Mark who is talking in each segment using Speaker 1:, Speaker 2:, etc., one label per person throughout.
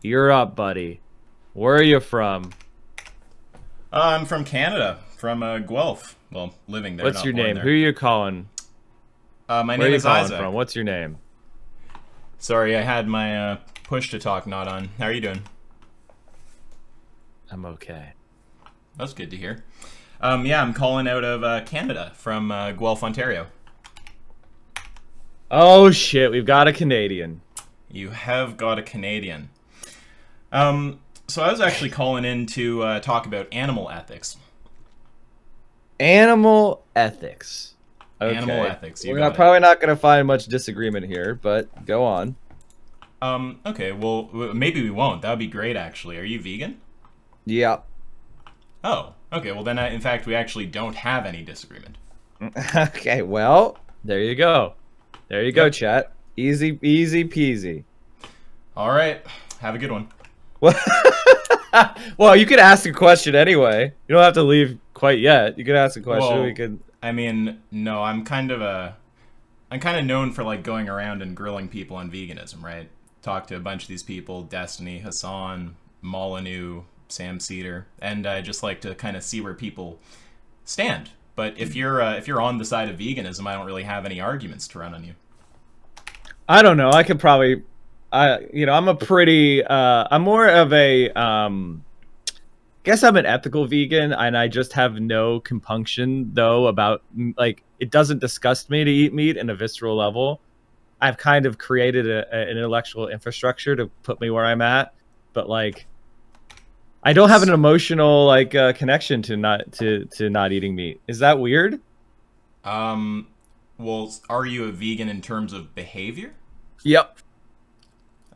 Speaker 1: You're up, buddy. Where are you from?
Speaker 2: I'm from Canada, from Guelph. Well, living there,
Speaker 1: What's
Speaker 2: not
Speaker 1: your
Speaker 2: born
Speaker 1: name?
Speaker 2: there.
Speaker 1: Who are you calling?
Speaker 2: My
Speaker 1: Where are
Speaker 2: name
Speaker 1: you
Speaker 2: is
Speaker 1: calling
Speaker 2: Isaac.
Speaker 1: from? What's your name?
Speaker 2: Sorry, I had my push to talk not on. How are you doing?
Speaker 1: I'm okay.
Speaker 2: That's good to hear. Yeah, I'm calling out of Canada, from Guelph, Ontario.
Speaker 1: Oh shit, we've got a Canadian.
Speaker 2: You have got a Canadian. So I was actually calling in to talk about animal ethics.
Speaker 1: Animal ethics. Okay.
Speaker 2: Animal ethics. You
Speaker 1: We're
Speaker 2: got it.
Speaker 1: probably not going to find much disagreement here, but go on.
Speaker 2: Okay, well, maybe we won't. That would be great, actually. Are you vegan?
Speaker 1: Yeah.
Speaker 2: Oh, okay. Well, then, in fact, we actually don't have any disagreement.
Speaker 1: Okay, well, there you go. There you go,
Speaker 2: Yep.
Speaker 1: chat. Easy, easy peasy.
Speaker 2: All right. Have a good one.
Speaker 1: Well, you could ask a question anyway. You don't have to leave quite yet. You could ask a question.
Speaker 2: Well,
Speaker 1: We could.
Speaker 2: I mean, no, I'm kind of known for like going around and grilling people on veganism, right? Talk to a bunch of these people: Destiny, Hassan, Molyneux, Sam Cedar, and I just like to kind of see where people stand. But if you're on the side of veganism, I don't really have any arguments to run on you.
Speaker 1: I don't know. I could probably. I'm a pretty. I'm more of a. Guess I'm an ethical vegan, and I just have no compunction though about like it doesn't disgust me to eat meat in a visceral level. I've kind of created an intellectual infrastructure to put me where I'm at, but like I don't have an emotional like connection to not eating meat. Is that weird?
Speaker 2: Well, are you a vegan in terms of behavior?
Speaker 1: Yep.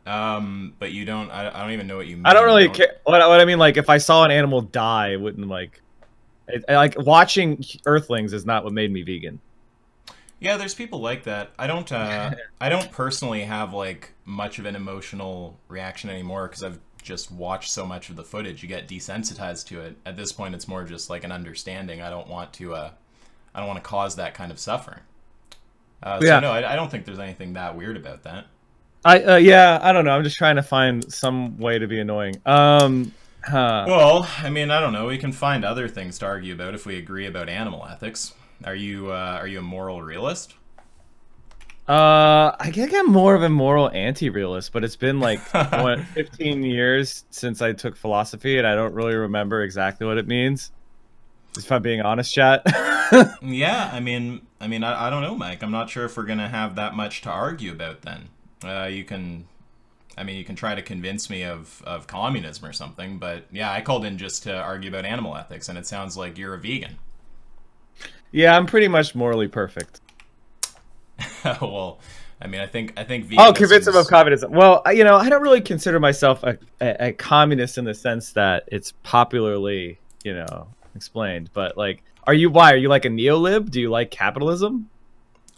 Speaker 2: But you don't. I don't even know what you mean.
Speaker 1: I don't really care. What I mean, like, if I saw an animal die, I wouldn't like. Like watching Earthlings is not what made me vegan.
Speaker 2: Yeah, there's people like that. I don't. I don't personally have like much of an emotional reaction anymore because I've just watched so much of the footage. You get desensitized to it. At this point, it's more just like an understanding. I don't want to. I don't want to cause that kind of suffering. So
Speaker 1: Yeah.
Speaker 2: no, I don't think there's anything that weird about that.
Speaker 1: Yeah, I don't know. I'm just trying to find some way to be annoying.
Speaker 2: Well, I mean, I don't know. We can find other things to argue about if we agree about animal ethics. Are you a moral realist?
Speaker 1: I think I'm more of a moral anti-realist, but it's been like 15 years since I took philosophy, and I don't really remember exactly what it means. If I'm being honest, chat.
Speaker 2: Yeah, I mean, I don't know, Mike. I'm not sure if we're gonna have that much to argue about then. You can try to convince me of communism or something, but yeah, I called in just to argue about animal ethics, and it sounds like you're a vegan.
Speaker 1: Yeah, I'm pretty much morally perfect.
Speaker 2: Well, I mean, I think veganism.
Speaker 1: Oh, convince him of communism. Well, I don't really consider myself a communist in the sense that it's popularly, explained. But like, why are you like a neolib? Do you like capitalism?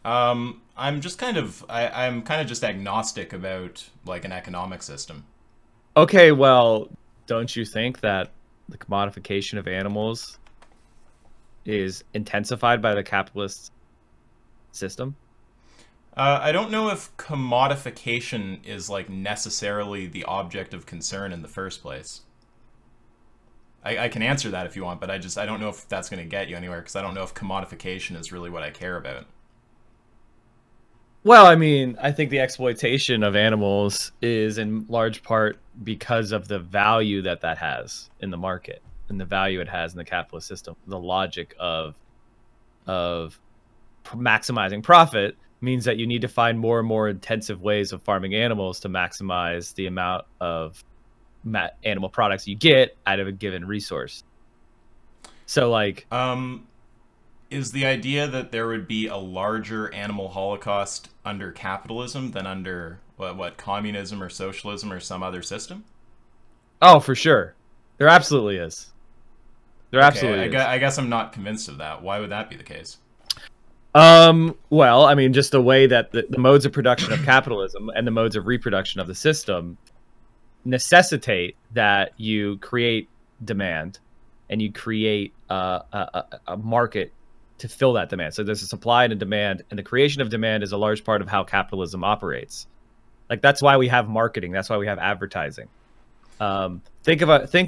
Speaker 2: I'm just I'm kind of just agnostic about like an economic system.
Speaker 1: Okay, well, don't you think that the commodification of animals is intensified by the capitalist system?
Speaker 2: I don't know if commodification is like necessarily the object of concern in the first place. I can answer that if you want, but I don't know if that's going to get you anywhere because I don't know if commodification is really what I care about.
Speaker 1: Well, I mean, I think the exploitation of animals is in large part because of the value that has in the market and the value it has in the capitalist system. The logic of maximizing profit means that you need to find more and more intensive ways of farming animals to maximize the amount of animal products you get out of a given resource. So, like,
Speaker 2: is the idea that there would be a larger animal holocaust under capitalism than under what communism or socialism or some other system?
Speaker 1: oh, for sure, there absolutely is. There absolutely is.
Speaker 2: I guess I'm not convinced of that. Why would that be the case?
Speaker 1: Well, I mean, just the way that the modes of production of capitalism and the modes of reproduction of the system necessitate that you create demand and you create a market to fill that demand. So there's a supply and a demand, and the creation of demand is a large part of how capitalism operates. Like, that's why we have marketing. That's why we have advertising. Think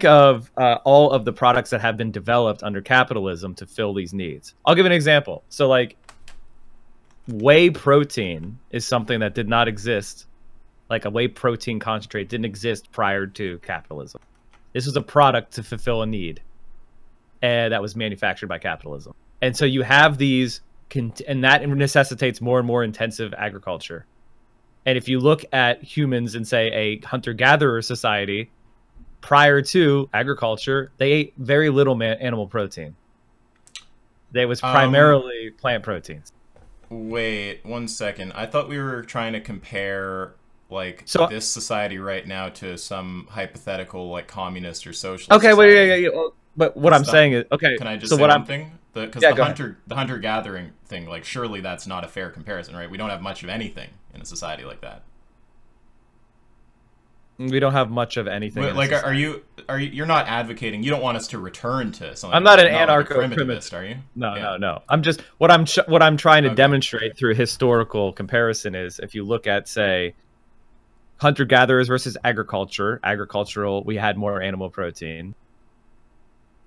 Speaker 1: of all of the products that have been developed under capitalism to fill these needs. I'll give an example. So like whey protein is something that did not exist. Like a whey protein concentrate didn't exist prior to capitalism. This was a product to fulfill a need, and that was manufactured by capitalism. And so you have these, and that necessitates more and more intensive agriculture. And if you look at humans in, say, a hunter-gatherer society, prior to agriculture, they ate very little animal protein. They was primarily plant proteins.
Speaker 2: Wait 1 second. I thought we were trying to compare like this society right now to some hypothetical like communist or socialist.
Speaker 1: Okay, wait, yeah. But what I'm saying is, okay.
Speaker 2: Can I just say one thing? Because the hunter-gathering thing, like surely that's not a fair comparison, right? We don't have much of anything in a society like that.
Speaker 1: We don't have much of anything.
Speaker 2: Like, you're not advocating? You don't want us to return to something?
Speaker 1: I'm not an anarcho-primitivist,
Speaker 2: are you?
Speaker 1: No. I'm just what I'm trying to demonstrate through historical comparison is if you look at, say, hunter-gatherers versus agricultural, we had more animal protein.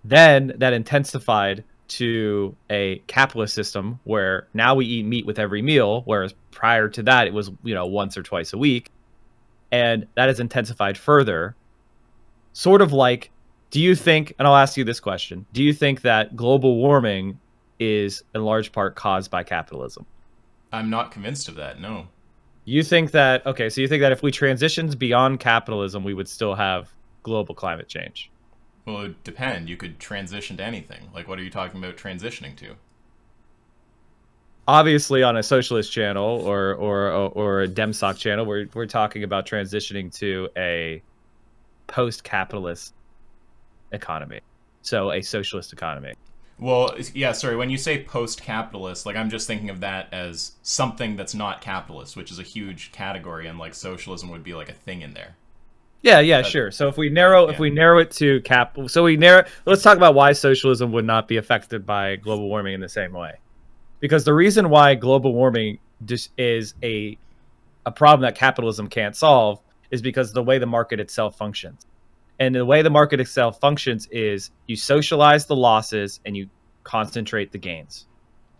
Speaker 1: Then that intensified to a capitalist system where now we eat meat with every meal, whereas prior to that it was, once or twice a week. And that has intensified further. Sort of like, do you think, and I'll ask you this question, do you think that global warming is in large part caused by capitalism?
Speaker 2: I'm not convinced of that, no.
Speaker 1: You think that, okay, so you think that if we transitioned beyond capitalism, we would still have global climate change?
Speaker 2: Well, it would depend. You could transition to anything. Like, what are you talking about transitioning to?
Speaker 1: Obviously, on a socialist channel or a DemSoc channel, we're talking about transitioning to a post-capitalist economy, so a socialist economy.
Speaker 2: Well, yeah, sorry, when you say post-capitalist, like I'm just thinking of that as something that's not capitalist, which is a huge category, and like socialism would be like a thing in there.
Speaker 1: Yeah, sure. So if we narrow it to let's talk about why socialism would not be affected by global warming in the same way. Because the reason why global warming just is a problem that capitalism can't solve is because of the way the market itself functions. And the way the market itself functions is you socialize the losses and you concentrate the gains.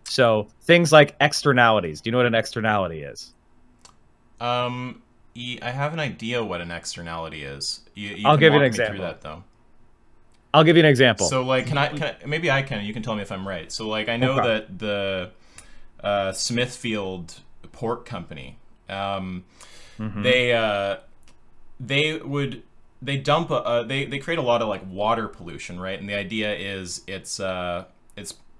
Speaker 1: So things like externalities. Do you know what an externality is?
Speaker 2: I have an idea what an externality is.
Speaker 1: I'll give you an example.
Speaker 2: Through that, though.
Speaker 1: I'll give you an example.
Speaker 2: So, like, maybe I can. You can tell me if I'm right. So, like, I know that the Smithfield Pork Company, they create a lot of like water pollution, right? And the idea is it's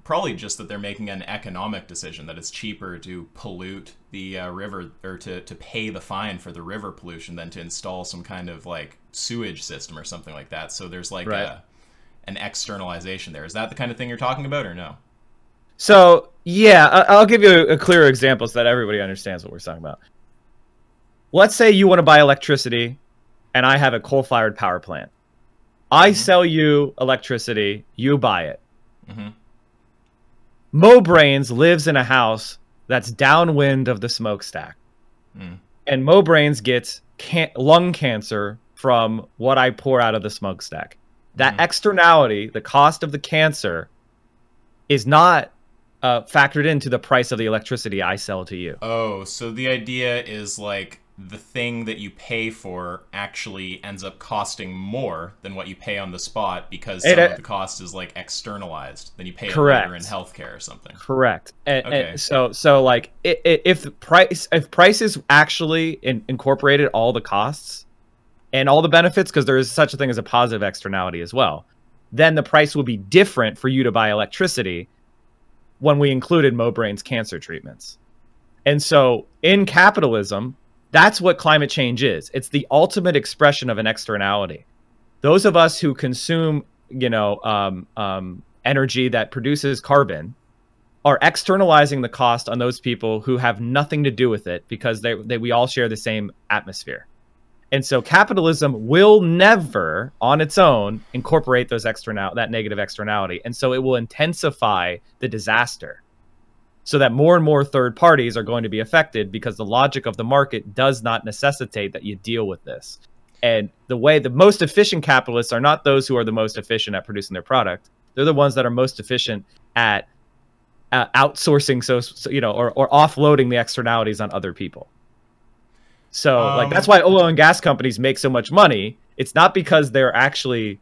Speaker 2: probably just that they're making an economic decision that it's cheaper to pollute the river, or to pay the fine for the river pollution than to install some kind of like sewage system or something like that. So there's like an externalization there. Is that the kind of thing you're talking about, or no?
Speaker 1: So yeah, I'll give you a clearer example so that everybody understands what we're talking about. Let's say you want to buy electricity and I have a coal-fired power plant. I sell you electricity, you buy it. Mo Brains lives in a house that's downwind of the smokestack. And Mo Brains gets lung cancer from what I pour out of the smokestack. That externality, the cost of the cancer, is not factored into the price of the electricity I sell to you.
Speaker 2: Oh, so the idea is like the thing that you pay for actually ends up costing more than what you pay on the spot because some of the cost is like externalized. Then you pay it later in healthcare or something.
Speaker 1: Correct. And so like if prices actually incorporated all the costs and all the benefits, because there is such a thing as a positive externality as well, then the price will be different for you to buy electricity when we included Mo Brain's cancer treatments. And so in capitalism, that's what climate change is. It's the ultimate expression of an externality. Those of us who consume, energy that produces carbon are externalizing the cost on those people who have nothing to do with it because we all share the same atmosphere. And so capitalism will never, on its own, incorporate that negative externality. And so it will intensify the disaster so that more and more third parties are going to be affected because the logic of the market does not necessitate that you deal with this. And the most efficient capitalists are not those who are the most efficient at producing their product. They're the ones that are most efficient at outsourcing, or offloading the externalities on other people. So like that's why oil and gas companies make so much money. It's not because they're actually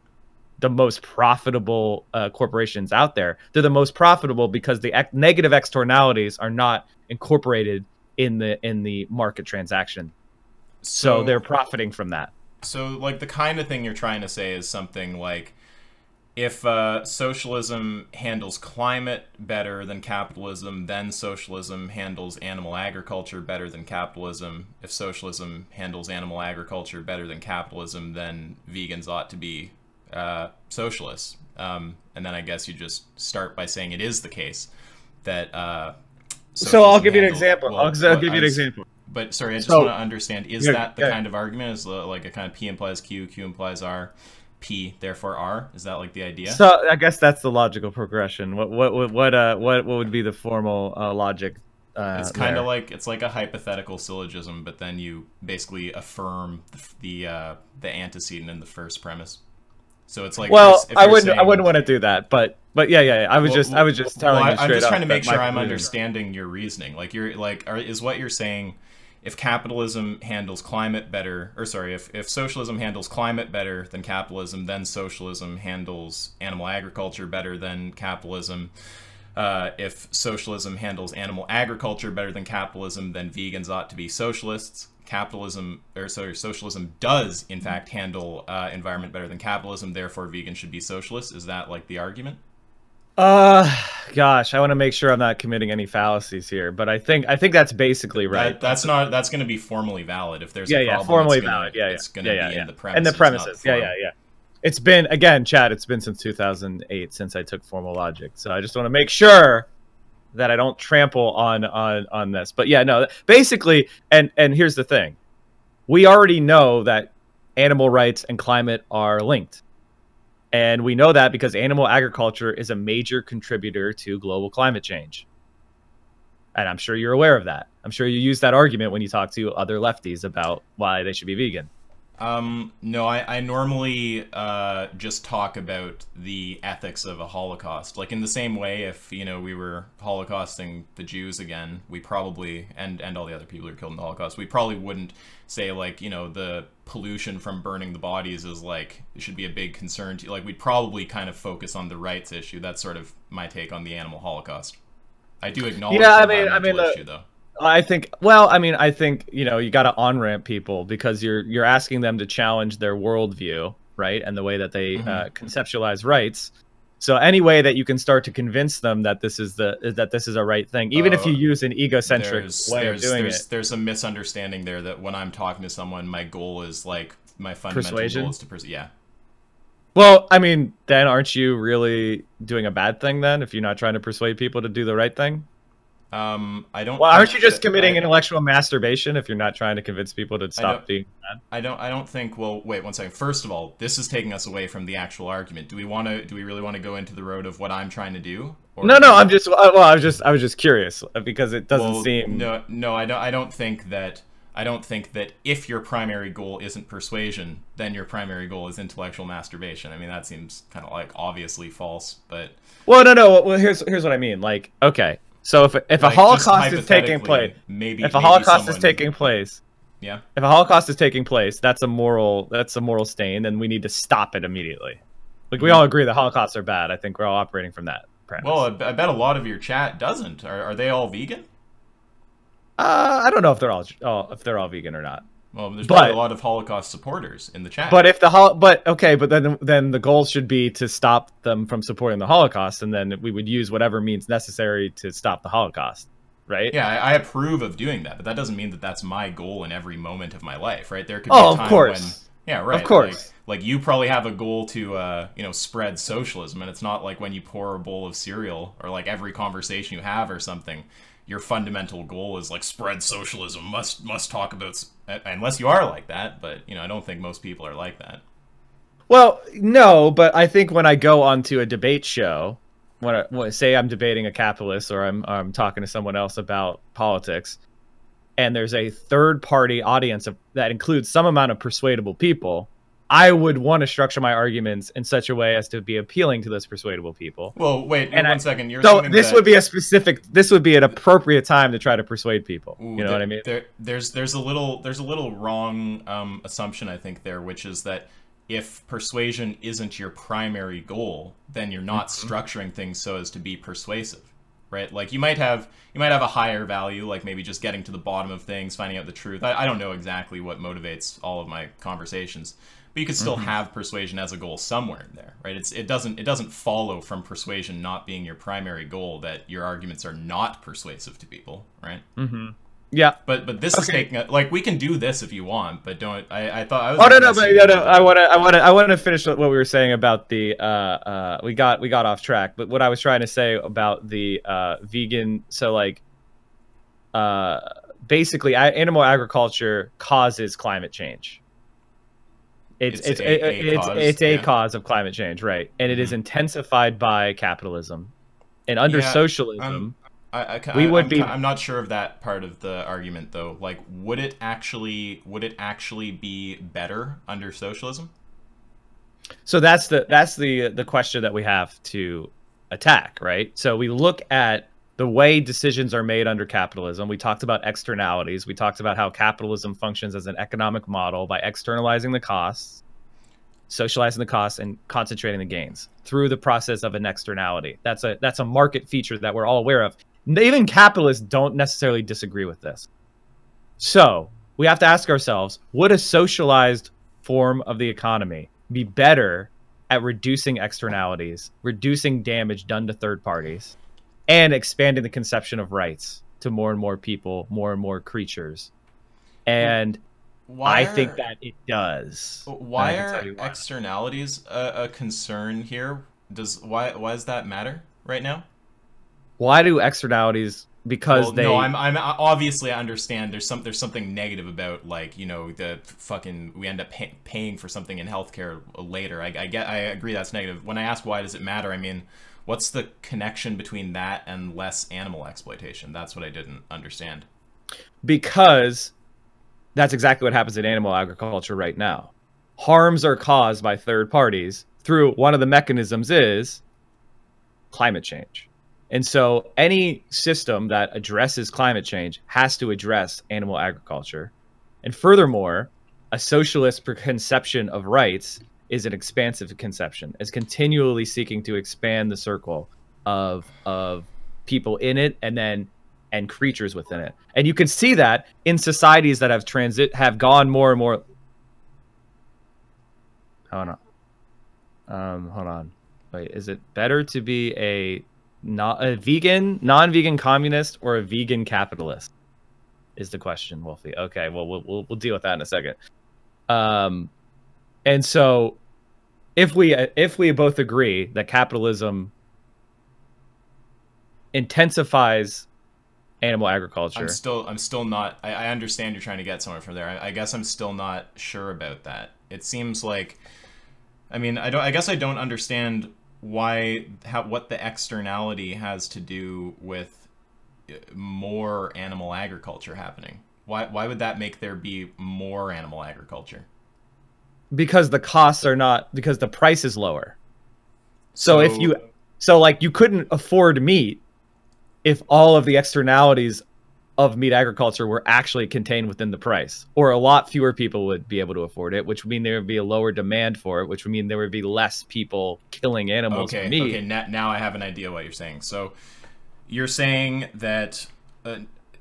Speaker 1: the most profitable corporations out there. They're the most profitable because the negative externalities are not incorporated in the market transaction. So they're profiting from that.
Speaker 2: So like the kind of thing you're trying to say is something like, if socialism handles climate better than capitalism, then socialism handles animal agriculture better than capitalism. If socialism handles animal agriculture better than capitalism, then vegans ought to be socialists. And then I guess you just start by saying it is the case that
Speaker 1: so I'll give you an example. Well, I'll give you an example.
Speaker 2: But sorry, I just want to understand, is that the kind of argument? Is like a kind of P implies Q, Q implies R, P therefore R? Is that like the idea?
Speaker 1: So I guess that's the logical progression. What would be the formal logic?
Speaker 2: It's kind of like, it's like a hypothetical syllogism, but then you basically affirm the antecedent in the first premise. So it's like,
Speaker 1: well, I wouldn't want to do that, but yeah. I was just telling you straight up.
Speaker 2: I'm just trying to make sure I'm understanding your reasoning. Like is what you're saying, if capitalism handles climate better, or sorry, if socialism handles climate better than capitalism, then socialism handles animal agriculture better than capitalism. If socialism handles animal agriculture better than capitalism, then vegans ought to be socialists. Socialism does in fact handle environment better than capitalism, therefore vegans should be socialists. Is that like the argument?
Speaker 1: Gosh, I want to make sure I'm not committing any fallacies here, but I think that's basically right.
Speaker 2: That's going to be formally valid. If there's a problem,
Speaker 1: formally valid.
Speaker 2: It's going to be in the premises.
Speaker 1: And the premises. Yeah. It's been, again, Chad, it's been since 2008 since I took formal logic. So I just want to make sure that I don't trample on this. But yeah, no, basically, and here's the thing. We already know that animal rights and climate are linked. And we know that because animal agriculture is a major contributor to global climate change. And I'm sure you're aware of that. I'm sure you use that argument when you talk to other lefties about why they should be vegan.
Speaker 2: No, I normally just talk about the ethics of a Holocaust. Like in the same way, if we were Holocausting the Jews again, we probably and all the other people who were killed in the Holocaust, we probably wouldn't say like the pollution from burning the bodies is like it should be a big concern to you. Like we'd probably kind of focus on the rights issue. That's sort of my take on the animal Holocaust. I do acknowledge the environmental issue though.
Speaker 1: I think you got to on-ramp people because you're asking them to challenge their worldview, right, and the way that they conceptualize rights. So any way that you can start to convince them that this is a right thing, even if you use an egocentric way of doing it.
Speaker 2: There's a misunderstanding there that when I'm talking to someone, my goal is like my fundamental goal is to persuade. Yeah.
Speaker 1: Well, I mean, then aren't you really doing a bad thing then if you're not trying to persuade people to do the right thing?
Speaker 2: I don't.
Speaker 1: Well, aren't you just committing intellectual masturbation if you're not trying to convince people to stop being bad?
Speaker 2: I don't think. Well, wait 1 second. First of all, this is taking us away from the actual argument. Do we really want to go into the road of what I'm trying to do? Or
Speaker 1: no. I was just curious because it doesn't seem.
Speaker 2: No. I don't think that. I don't think that if your primary goal isn't persuasion, then your primary goal is intellectual masturbation. I mean, that seems kind of like obviously false, but.
Speaker 1: Well, no. Well, here's what I mean. Like, okay. So if a Holocaust is taking place, if a Holocaust is taking place, that's a moral stain, and we need to stop it immediately. Like we all agree that Holocausts are bad. I think we're all operating from that premise.
Speaker 2: Well, I bet a lot of your chat doesn't. Are they all vegan?
Speaker 1: I don't know if they're all vegan or not.
Speaker 2: Well, there's probably a lot of Holocaust supporters in the chat.
Speaker 1: But then the goal should be to stop them from supporting the Holocaust, and then we would use whatever means necessary to stop the Holocaust, right?
Speaker 2: Yeah, I approve of doing that, but that doesn't mean that that's my goal in every moment of my life, right? There could be a time when, yeah, right,
Speaker 1: of course,
Speaker 2: like you probably have a goal to spread socialism, and it's not like when you pour a bowl of cereal or like every conversation you have or something. Your fundamental goal is like spread socialism, must talk about, unless you are like that, but I don't think most people are like that.
Speaker 1: Well, no, but I think when I go onto a debate show, when say I'm debating a capitalist or I'm talking to someone else about politics, and there's a third party audience that includes some amount of persuadable people, I would want to structure my arguments in such a way as to be appealing to those persuadable people.
Speaker 2: Well, wait,
Speaker 1: and
Speaker 2: one second. You're
Speaker 1: so this would be this would be an appropriate time to try to persuade people.
Speaker 2: Ooh,
Speaker 1: you know what I mean?
Speaker 2: There's a little wrong assumption, I think, there, which is that if persuasion isn't your primary goal, then you're not structuring things so as to be persuasive, right? Like you might have a higher value, like maybe just getting to the bottom of things, finding out the truth. I don't know exactly what motivates all of my conversations, but you could still have persuasion as a goal somewhere in there, right? It doesn't follow from persuasion not being your primary goal that your arguments are not persuasive to people, right?
Speaker 1: Yeah,
Speaker 2: but this is taking like we can do this if you want, but don't. I thought I was.
Speaker 1: Oh no, I want to finish what we were saying about the we got off track, but what I was trying to say about the vegan. So like, basically, animal agriculture causes climate change. It's a cause of climate change, right? And it is intensified by capitalism, and under socialism. I'm not sure of that part of the argument, though. Like, would it actually be better under socialism? So that's the question that we have to attack, right? So we look at the way decisions are made under capitalism. We talked about externalities. We talked about how capitalism functions as an economic model by externalizing the costs, socializing the costs, and concentrating the gains through the process of an externality. That's a market feature that we're all aware of. Even capitalists don't necessarily disagree with this. So we have to ask ourselves, would a socialized form of the economy be better at reducing externalities, reducing damage done to third parties, and expanding the conception of rights to more and more people, more and more creatures? And I think that it does.
Speaker 2: Why are externalities a concern here? Why does that matter right now?
Speaker 1: Why do externalities? Because I'm obviously I understand there's something negative about, like, you know, we end up paying for something in healthcare later. I agree that's negative. When I ask why does it matter, I mean, what's the connection between that and less animal exploitation? That's what I didn't understand. Because that's exactly what happens in animal agriculture right now. Harms are caused by third parties through one of the mechanisms is climate change. And so any system that addresses climate change has to address animal agriculture. And furthermore, a socialist conception of rights is an expansive conception, is continually seeking to expand the circle of people in it and creatures within it. And you can see that in societies that have gone more and more. Hold on. Wait, is it better to be a non-vegan communist or a vegan capitalist? Is the question, Wolfie. Okay, well we'll deal with that in a second. And so if we both agree that capitalism intensifies animal agriculture, I'm still not. I understand you're trying to get somewhere from there. I guess I'm still not sure about that. It seems like, I mean, I guess I don't understand what the externality has to do with more animal agriculture happening. Why would that make there be more animal agriculture? Because the costs are not, because the price is lower. So like you couldn't afford meat if all of the externalities of meat agriculture were actually contained within the price, or a lot fewer people would be able to afford it, which would mean there would be a lower demand for it, which would mean there would be less people killing animals for meat. Okay, now I have an idea what you're saying. So you're saying that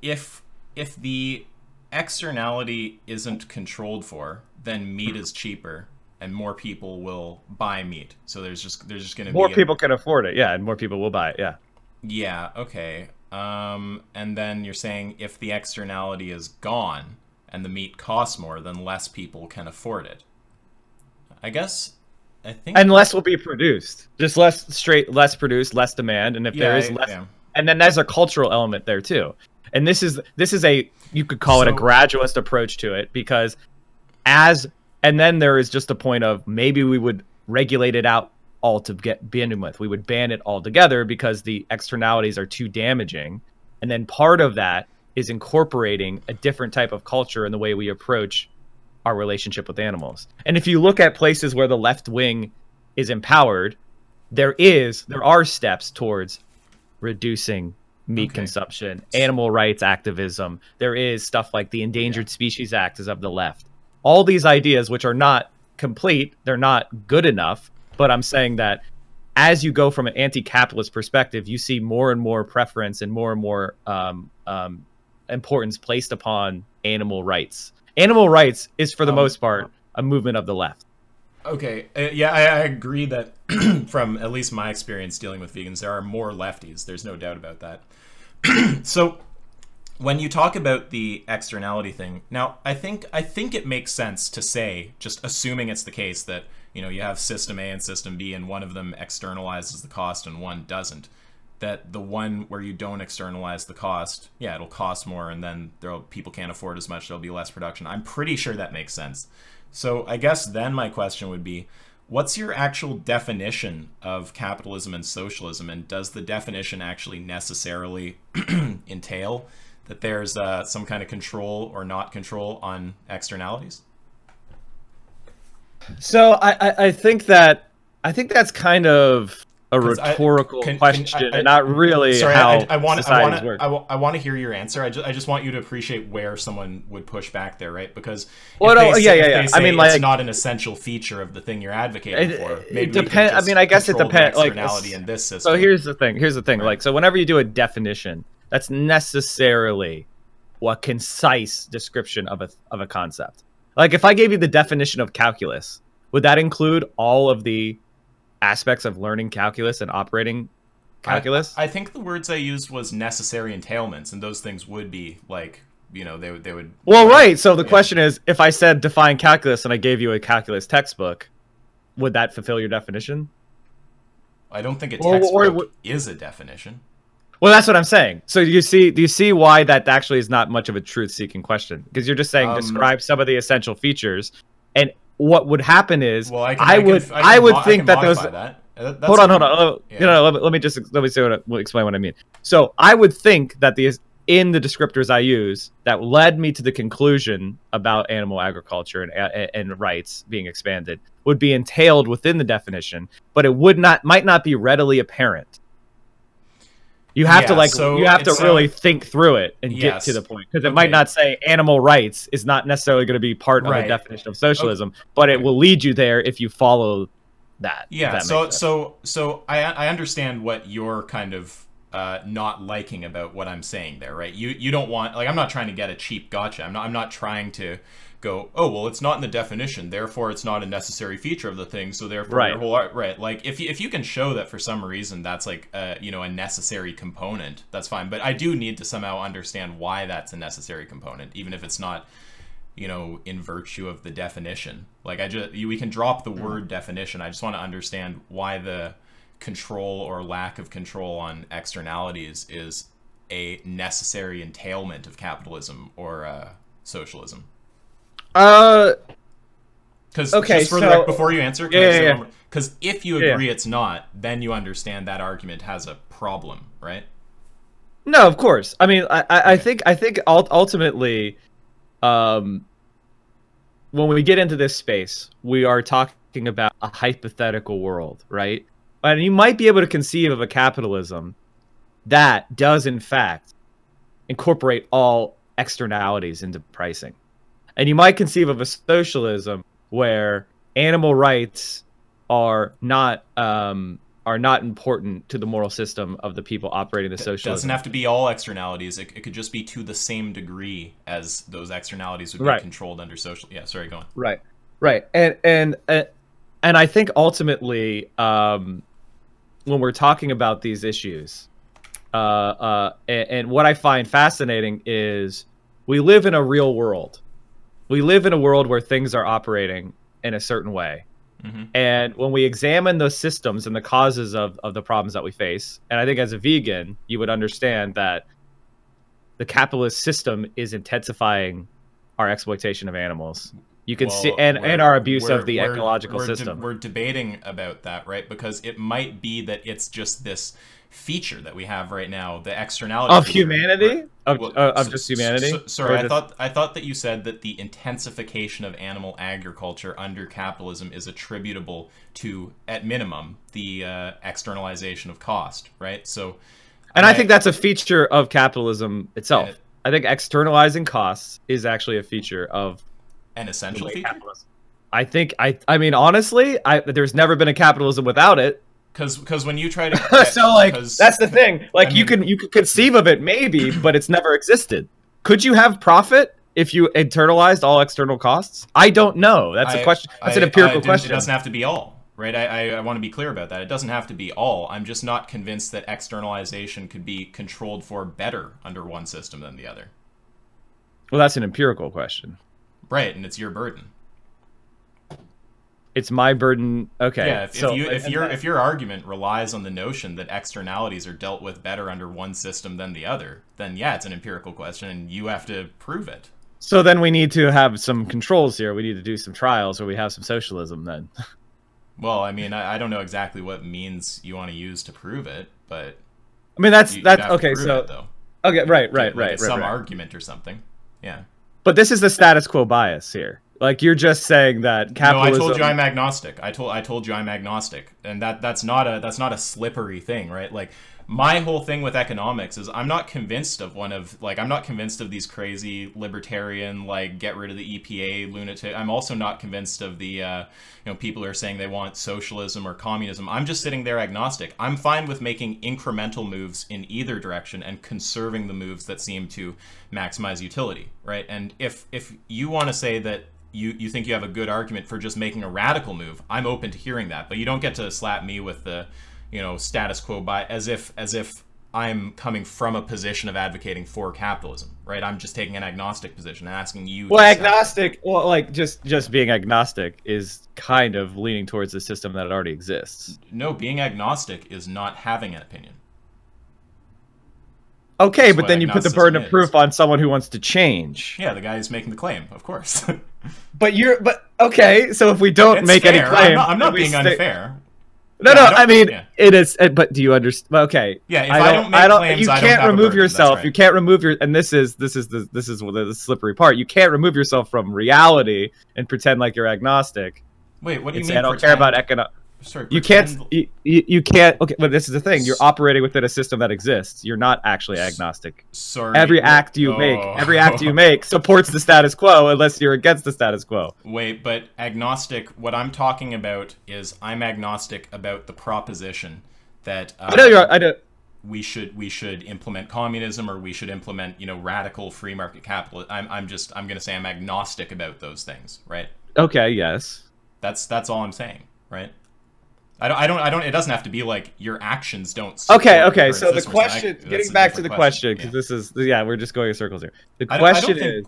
Speaker 1: if the externality isn't controlled for, then meat is cheaper and more people will buy meat. So there's just going to be more people can afford it, yeah, and more people will buy it, yeah. Yeah, okay. And then you're saying if the externality is gone and the meat costs more, then less people can afford it. I think... And less will be produced. Just less produced, less demand, and if there is less... Yeah. And then there's a cultural element there too. And this is a, you could call it a gradualist approach to it, because and then there is just a point of maybe we would regulate it out all to begin with. We would ban it altogether because the externalities are too damaging. And then part of that is incorporating a different type of culture in the way we approach our relationship with animals. And if you look at places where the left wing is empowered, there are steps towards reducing meat consumption, animal rights activism. There is stuff like the Endangered Species Act is of the left. All these ideas, which are not complete, they're not good enough, but I'm saying that as you go from an anti-capitalist perspective, you see more and more preference and more importance placed upon animal rights. Animal rights is, for the most part, a movement of the left.
Speaker 2: Okay, yeah, I agree that from at least my experience dealing with vegans, there are more lefties. There's no doubt about that. So when you talk about the externality thing, now I think it makes sense to say, just assuming it's the case that, you know, you have system A and system B and one of them externalizes the cost and one doesn't, that the one where you don't externalize the cost, yeah, it'll cost more, and then people can't afford as much, there'll be less production. I'm pretty sure that makes sense. So I guess then my question would be, what's your actual definition of capitalism and socialism, and does the definition actually necessarily entail that there's some kind of control or not control on externalities?
Speaker 1: So I think that's kind of a rhetorical question, and not really how societies work.
Speaker 2: I want to hear your answer. I just want you to appreciate where someone would push back there, right? Because
Speaker 1: I mean, like,
Speaker 2: it's not an essential feature of the thing you're advocating for. Maybe
Speaker 1: it depends. I mean, I guess it depends. Like,
Speaker 2: in this system.
Speaker 1: So here's the thing. Right. Like, so whenever you do a definition, that's necessarily a concise description of a concept. Like, if I gave you the definition of calculus, would that include all of the aspects of learning calculus and operating calculus?
Speaker 2: I think the words I used was necessary entailments, and those things would be like, you know, they would.
Speaker 1: Well, right. So the question is, if I said define calculus and I gave you a calculus textbook, would that fulfill your definition?
Speaker 2: I don't think a textbook is a definition.
Speaker 1: Well, that's what I'm saying. So do you see why that actually is not much of a truth-seeking question? Because you're just saying describe some of the essential features, and what would happen is, well, I would think that those. Hold on.
Speaker 2: Yeah.
Speaker 1: You know, let me explain what I mean. So I would think that in the descriptors I use that led me to the conclusion about animal agriculture and rights being expanded would be entailed within the definition, but it might not be readily apparent. You have to really think through it and get to the point, because it might not say animal rights is not necessarily going to be part of the definition of socialism, but it will lead you there if you follow that.
Speaker 2: Yeah. So I understand what you're kind of not liking about what I'm saying there, right? You don't want, like, I'm not trying to get a cheap gotcha. I'm not trying to go, oh, well, it's not in the definition, therefore it's not a necessary feature of the thing, so therefore your whole right. Like, if you can show that for some reason that's like you know, a necessary component, that's fine. But I do need to somehow understand why that's a necessary component, even if it's not, you know, in virtue of the definition. Like, we can drop the word definition. I just want to understand why the control or lack of control on externalities is a necessary entailment of capitalism or socialism.
Speaker 1: Because
Speaker 2: before you answer, because if you agree it's not, then you understand that argument has a problem, right?
Speaker 1: No, of course. I mean, I think ultimately, when we get into this space, we are talking about a hypothetical world, right? And you might be able to conceive of a capitalism that does, in fact, incorporate all externalities into pricing. And you might conceive of a socialism where animal rights are not important to the moral system of the people operating the socialism.
Speaker 2: It doesn't have to be all externalities. It could just be to the same degree as those externalities would be controlled under social. Yeah, sorry, go on.
Speaker 1: Right. And I think ultimately, when we're talking about these issues, and what I find fascinating is we live in a real world. We live in a world where things are operating in a certain way. Mm-hmm. And when we examine those systems and the causes of the problems that we face, and I think as a vegan, you would understand that the capitalist system is intensifying our exploitation of animals. You can see, and our abuse of the ecological
Speaker 2: we're
Speaker 1: system.
Speaker 2: We're debating about that, right? Because it might be that it's just this feature that we have right now, the externality
Speaker 1: of humanity, of just humanity.
Speaker 2: Sorry, I thought that you said that the intensification of animal agriculture under capitalism is attributable to, at minimum, the externalization of cost, right? So,
Speaker 1: and I think that's a feature of capitalism itself. I think externalizing costs is actually a feature of
Speaker 2: an essential feature.
Speaker 1: I think I mean honestly, there's never been a capitalism without it.
Speaker 2: Because when you try to
Speaker 1: so like that's the thing. Like I mean, you could conceive of it maybe, but it's never existed. Could you have profit if you internalized all external costs? I don't know. That's a question. That's an empirical question.
Speaker 2: It doesn't have to be all, right? I want to be clear about that. It doesn't have to be all. I'm just not convinced that externalization could be controlled for better under one system than the other.
Speaker 1: Well, that's an empirical question.
Speaker 2: Right, and it's your burden.
Speaker 1: It's my burden. Okay.
Speaker 2: Yeah. If your argument relies on the notion that externalities are dealt with better under one system than the other, then yeah, it's an empirical question, and you have to prove it.
Speaker 1: So then we need to have some controls here. We need to do some trials, or we have some socialism then.
Speaker 2: Well, I mean, I don't know exactly what means you want to use to prove it, but
Speaker 1: I mean that's okay. So
Speaker 2: it, though.
Speaker 1: Okay, right.
Speaker 2: Some argument or something. Yeah.
Speaker 1: But this is the status quo bias here. Like you're just saying that capitalism.
Speaker 2: No, I told you I'm agnostic. I told you I'm agnostic, and that's not a slippery thing, right? Like my whole thing with economics is I'm not convinced of these crazy libertarian like get rid of the EPA lunatic. I'm also not convinced of the people who are saying they want socialism or communism. I'm just sitting there agnostic. I'm fine with making incremental moves in either direction and conserving the moves that seem to maximize utility, right? And if you want to say that you think you have a good argument for just making a radical move, I'm open to hearing that, but you don't get to slap me with the status quo by as if I'm coming from a position of advocating for capitalism, right? I'm just taking an agnostic position and asking you.
Speaker 1: Well, agnostic, well, like just being agnostic is kind of leaning towards the system that already exists.
Speaker 2: No, being agnostic is not having an opinion.
Speaker 1: Okay, but then you put the burden of proof on someone who wants to change.
Speaker 2: Yeah, the guy who's making the claim, of course.
Speaker 1: But okay, so if we don't make any claim,
Speaker 2: I'm not being unfair.
Speaker 1: No, I mean it is. But do you understand? Okay.
Speaker 2: Yeah, if I don't make claims,
Speaker 1: you can't remove yourself.
Speaker 2: Right.
Speaker 1: You can't remove and this is the slippery part. You can't remove yourself from reality and pretend like you're agnostic.
Speaker 2: Wait, what do you mean?
Speaker 1: I don't care about economic.
Speaker 2: Sorry,
Speaker 1: you can't. Okay, but this is the thing. You're operating within a system that exists. You're not actually agnostic.
Speaker 2: Sorry.
Speaker 1: Every act you make supports the status quo, unless you're against the status quo.
Speaker 2: Wait, but agnostic. What I'm talking about is I'm agnostic about the proposition that
Speaker 1: I know you're. I know.
Speaker 2: We should implement communism, or we should implement radical free market capital. I'm going to say I'm agnostic about those things, right?
Speaker 1: Okay. Yes.
Speaker 2: That's all I'm saying, right? I don't. It doesn't have to be like your actions don't.
Speaker 1: Okay. So the question, getting back to the question, because this is we're just going in circles here. The question is,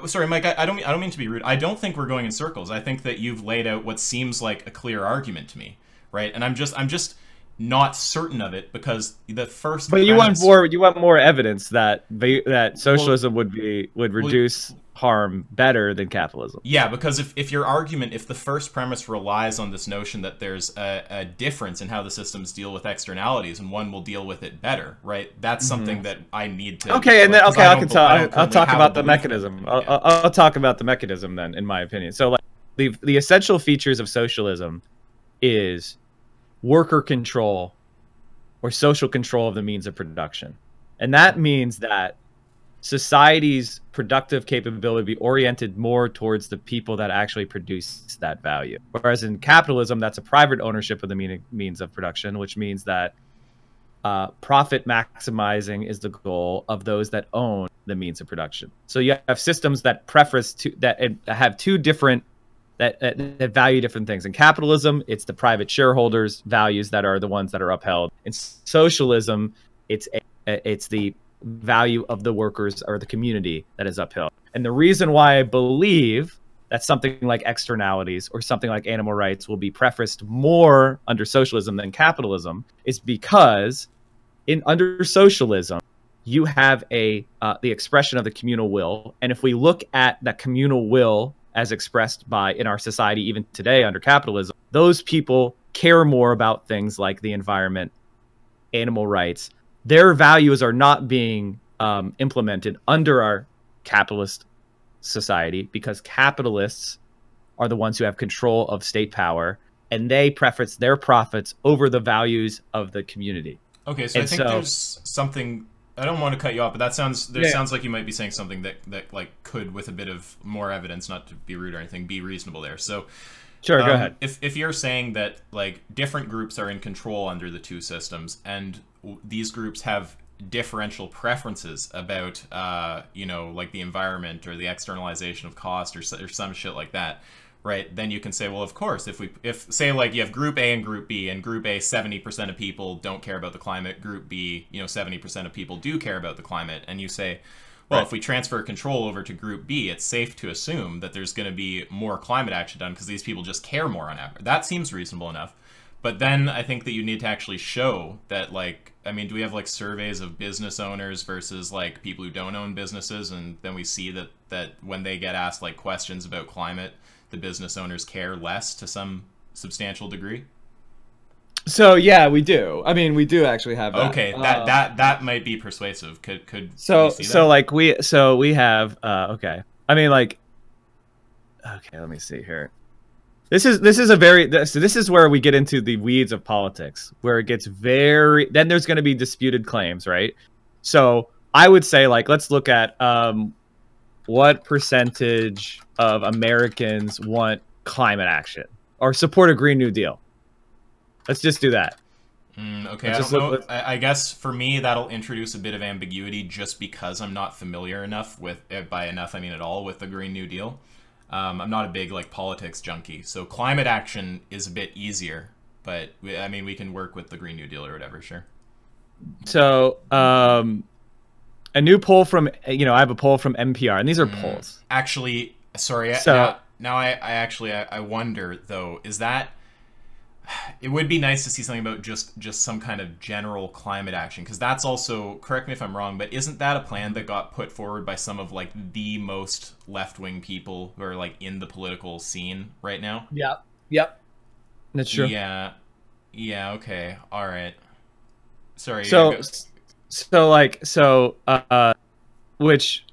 Speaker 2: sorry, Mike. I don't mean to be rude. I don't think we're going in circles. I think that you've laid out what seems like a clear argument to me, right? And I'm just not certain of it because the first.
Speaker 1: But you want more evidence that socialism would reduce harm better than capitalism.
Speaker 2: Yeah, because if your argument, if the first premise relies on this notion that there's a difference in how the systems deal with externalities and one will deal with it better, right? That's something that I need to.
Speaker 1: Okay, and then I'll talk about the mechanism. I'll talk about the mechanism then, in my opinion. So like the essential features of socialism is worker control or social control of the means of production, and that means that society's productive capability be oriented more towards the people that actually produce that value. Whereas in capitalism, that's a private ownership of the means of production, which means that profit maximizing is the goal of those that own the means of production. So you have systems that have two different that value different things. In capitalism, it's the private shareholders' values that are the ones that are upheld. In socialism, it's the value of the workers or the community that is upheld. And the reason why I believe that something like externalities or something like animal rights will be prefaced more under socialism than capitalism is because under socialism, you have the expression of the communal will. And if we look at that communal will as expressed by in our society even today under capitalism, those people care more about things like the environment, animal rights. Their values are not being implemented under our capitalist society because capitalists are the ones who have control of state power, and they preference their profits over the values of the community.
Speaker 2: Okay, so I think there's something. I don't want to cut you off, but that sounds sounds like you might be saying something that like could, with a bit of more evidence, not to be rude or anything, be reasonable there. So
Speaker 1: sure, go ahead.
Speaker 2: If you're saying that like different groups are in control under the two systems, and these groups have differential preferences about you know, like the environment or the externalization of cost or some shit like that, right? Then you can say, well, of course, if say like you have group A and group B, and group A 70% of people don't care about the climate, group B, you know, 70% of people do care about the climate, and you say, well, if we transfer control over to group B, it's safe to assume that there's going to be more climate action done because these people just care more on average. That seems reasonable enough. But then I think that you need to actually show that, like, I mean, do we have like surveys of business owners versus like people who don't own businesses, and then we see that when they get asked like questions about climate, the business owners care less to some substantial degree?
Speaker 1: So yeah, we do. I mean, we do actually have that.
Speaker 2: Okay, that might be persuasive. Could
Speaker 1: so
Speaker 2: you see that?
Speaker 1: so we have okay. I mean, like, okay, let me see here. This is where we get into the weeds of politics, where it gets very, then there's going to be disputed claims, right? So I would say, like, let's look at what percentage of Americans want climate action or support a Green New Deal. Let's just do that.
Speaker 2: Okay, I don't know. I guess for me, that'll introduce a bit of ambiguity just because I'm not familiar enough with, by enough I mean at all, with the Green New Deal. I'm not a big like politics junkie, so climate action is a bit easier. But I mean, we can work with the Green New Deal or whatever. Sure.
Speaker 1: So a new poll from, you know, I have a poll from NPR, and these are polls.
Speaker 2: Actually, sorry. So now I wonder though, is that, it would be nice to see something about just some kind of general climate action, because that's also, correct me if I'm wrong, but isn't that a plan that got put forward by some of like the most left-wing people who are like in the political scene right now?
Speaker 1: Yep. That's true.
Speaker 2: Yeah. Okay. All right. Sorry. Which,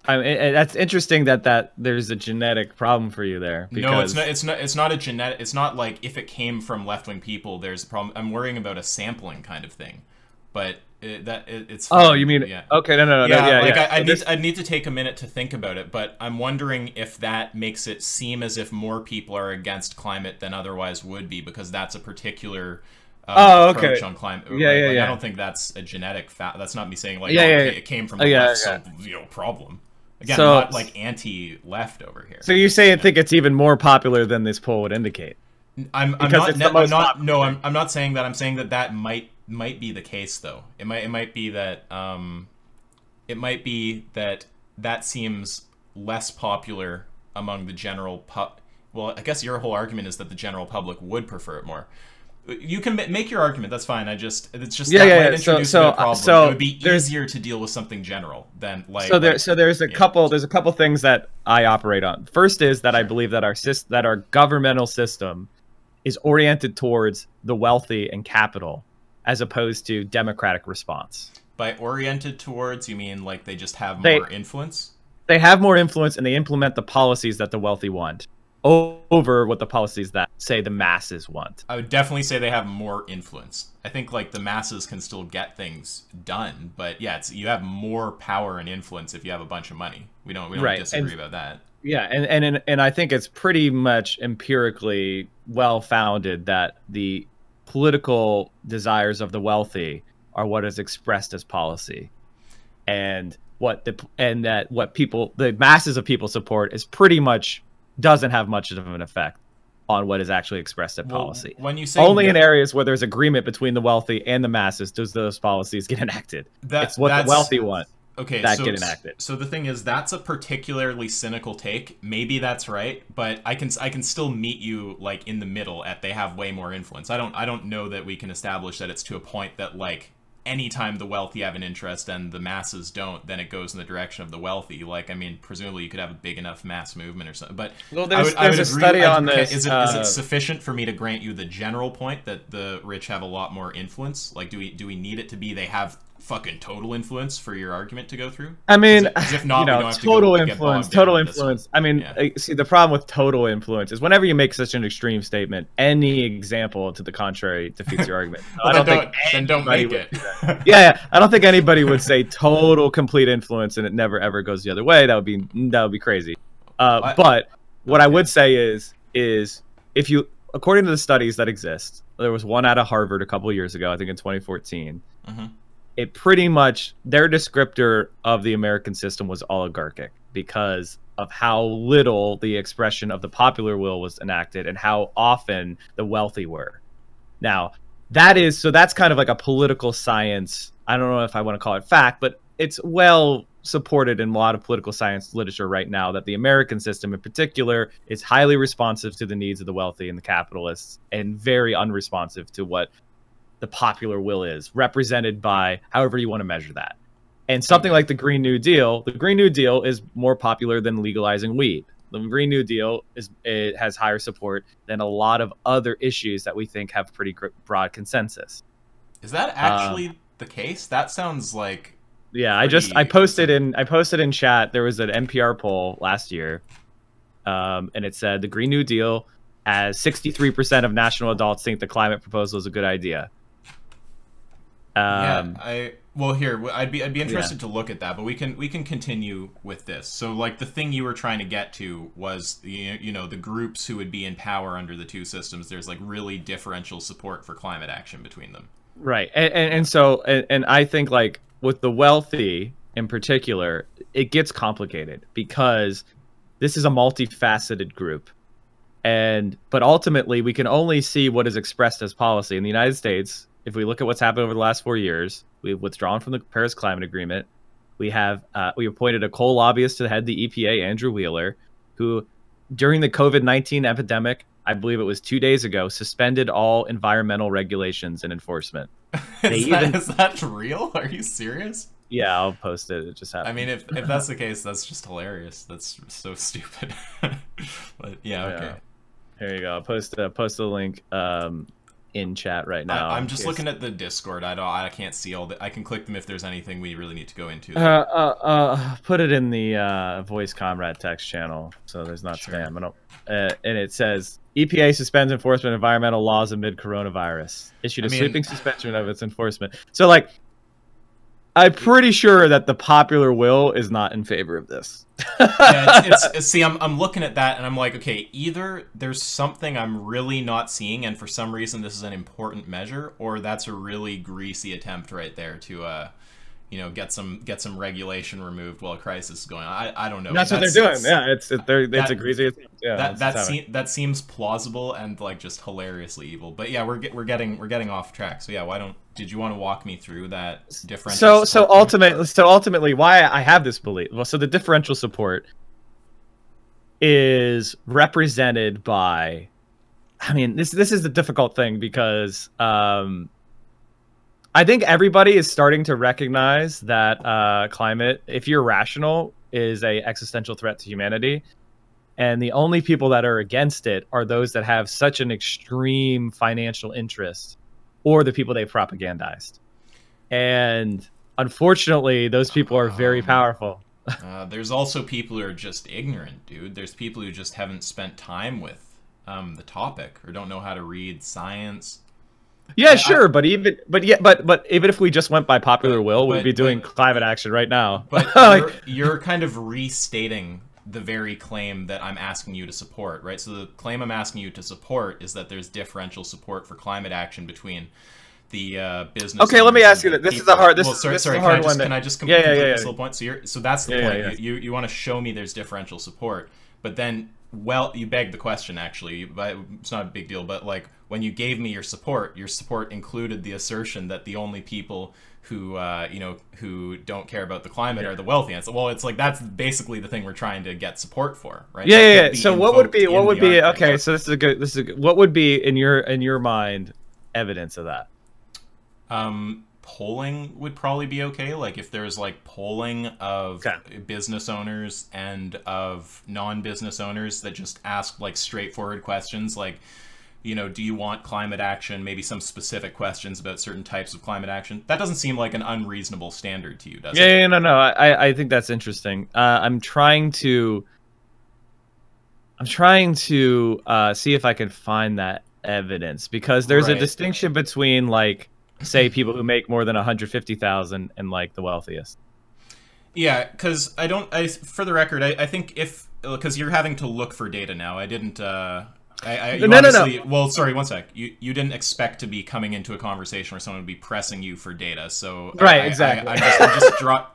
Speaker 2: I mean, that's interesting that there's a genetic problem for you there. Because... No, it's not a genetic. It's not like if it came from left-wing people, there's a problem. I'm worrying about a sampling kind of thing, but it's.
Speaker 1: Oh, you mean?
Speaker 2: Yeah.
Speaker 1: Okay, no.
Speaker 2: I'd need to take a minute to think about it, but I'm wondering if that makes it seem as if more people are against climate than otherwise would be, because that's a particular. Approach on climate. I don't think that's a genetic fact. That's not me saying like it came from the left, so problem. Again, so, I'm not like anti-left over here.
Speaker 1: So you think it's even more popular than this poll would indicate?
Speaker 2: I'm not saying that. I'm saying that might be the case though. It might be that that seems less popular among the general well, I guess your whole argument is that the general public would prefer it more. You can make your argument. That's fine. Might introduce a problem. So it would be easier to deal with something general than like.
Speaker 1: So there's a couple things that I operate on. First is that I believe that our governmental system is oriented towards the wealthy and capital, as opposed to democratic response.
Speaker 2: By oriented towards, you mean like they just have more influence?
Speaker 1: They have more influence, and they implement the policies that the wealthy want over what the policies that, say, the masses want. I would
Speaker 2: definitely say they have more influence. I think like the masses can still get things done, but yeah, you have more power and influence if you have a bunch of money. We don't disagree about that.
Speaker 1: Yeah, and I think it's pretty much empirically well founded that the political desires of the wealthy are what is expressed as policy, and what people, the masses of people support, is pretty much doesn't have much of an effect on what is actually expressed in policy.
Speaker 2: When you say
Speaker 1: only in areas where there's agreement between the wealthy and the masses does those policies get enacted. It's what the wealthy want.
Speaker 2: Okay,
Speaker 1: that get enacted.
Speaker 2: So the thing is, that's a particularly cynical take. Maybe that's right, but I can still meet you like in the middle at they have way more influence. I don't know that we can establish that it's to a point that like anytime the wealthy have an interest and the masses don't, then it goes in the direction of the wealthy. Like, I mean, presumably you could have a big enough mass movement or something. But
Speaker 1: well, there's a study on this.
Speaker 2: Is it sufficient for me to grant you the general point that the rich have a lot more influence? Like, do we need it to be they have fucking total influence for your argument to go through?
Speaker 1: I mean,
Speaker 2: if not, we don't have
Speaker 1: total
Speaker 2: to
Speaker 1: influence. Total influence. I mean, see, the problem with total influence is whenever you make such an extreme statement, any example to the contrary defeats your argument. So
Speaker 2: well, don't make it.
Speaker 1: Yeah, I don't think anybody would say total complete influence and it never ever goes the other way. That would be crazy. But what I would say is if you, according to the studies that exist, there was one out of Harvard a couple of years ago, I think in 2014. It pretty much, their descriptor of the American system was oligarchic because of how little the expression of the popular will was enacted and how often the wealthy were. Now, that's kind of like a political science. I don't know if I want to call it fact, but it's well supported in a lot of political science literature right now that the American system in particular is highly responsive to the needs of the wealthy and the capitalists and very unresponsive to what the popular will is, represented by however you want to measure that. And something like the Green New Deal is more popular than legalizing weed. The Green New Deal it has higher support than a lot of other issues that we think have pretty broad consensus.
Speaker 2: Is that actually the case? That sounds like
Speaker 1: I posted in chat. There was an NPR poll last year, and it said the Green New Deal, as 63% of national adults think the climate proposal is a good idea.
Speaker 2: I'd be interested to look at that, but we can continue with this. So, like, the thing you were trying to get to was the groups who would be in power under the two systems. There's like really differential support for climate action between them.
Speaker 1: Right, and so I think like with the wealthy in particular, it gets complicated because this is a multifaceted group, but ultimately we can only see what is expressed as policy in the United States. If we look at what's happened over the last 4 years, we've withdrawn from the Paris Climate Agreement. We appointed a coal lobbyist to head the EPA, Andrew Wheeler, who during the COVID-19 epidemic, I believe it was 2 days ago, suspended all environmental regulations and enforcement.
Speaker 2: Is that real? Are you serious?
Speaker 1: Yeah, I'll post it. It just happened.
Speaker 2: I mean, if that's the case, that's just hilarious. That's so stupid. But yeah, okay.
Speaker 1: Here you go. I'll post the link in chat right now.
Speaker 2: I'm just looking at the Discord. I can't see all the. I can click them if there's anything we really need to go into.
Speaker 1: Put it in the voice comrade text channel so there's not spam. And it says EPA suspends enforcement of environmental laws amid coronavirus. Issued a sweeping suspension of its enforcement. So like, I'm pretty sure that the popular will is not in favor of this.
Speaker 2: See, I'm looking at that and I'm like, okay, either there's something I'm really not seeing and for some reason this is an important measure, or that's a really greasy attempt right there to get some regulation removed while a crisis is going on. I don't know.
Speaker 1: That's what they're doing. Yeah, it's a greasy attempt. Yeah,
Speaker 2: that seems plausible and like just hilariously evil. But yeah, we're getting off track. So yeah, did you want to walk me through that differential?
Speaker 1: So ultimately, why I have this belief? Well, so the differential support is represented by. I mean, this is the difficult thing because I think everybody is starting to recognize that climate, if you're rational, is a existential threat to humanity. And the only people that are against it are those that have such an extreme financial interest or the people they've propagandized. And unfortunately, those people are very powerful.
Speaker 2: There's also people who are just ignorant, dude. There's people who just haven't spent time with the topic or don't know how to read science.
Speaker 1: Yeah, sure, but even if we just went by popular will, we'd be doing climate action right now.
Speaker 2: But you're kind of restating the very claim that I'm asking you to support, right? So the claim I'm asking you to support is that there's differential support for climate action between the business.
Speaker 1: Okay, let me ask you that. This is a hard. This is a hard one.
Speaker 2: Can I just complete this little point? So that's the point. You want to show me there's differential support, but then you beg the question actually. But it's not a big deal. But like when you gave me your support included the assertion that the only people who who don't care about the climate are the wealthy. And so, well, it's like that's basically the thing we're trying to get support for, right?
Speaker 1: Yeah. So what would be okay? So this is a good. What would be in your mind evidence of that?
Speaker 2: polling would probably be okay. Like if there's like polling of business owners and of non-business owners that just ask like straightforward questions like, you know, do you want climate action? Maybe some specific questions about certain types of climate action. That doesn't seem like an unreasonable standard to you, does it?
Speaker 1: Yeah, no. I think that's interesting. I'm trying to see if I can find that evidence, because there's a distinction between like, say, people who make more than 150,000 and like the wealthiest.
Speaker 2: Yeah, because for the record, I think because you're having to look for data now. I didn't. No. Well, sorry, one sec. You didn't expect to be coming into a conversation where someone would be pressing you for data. So
Speaker 1: exactly.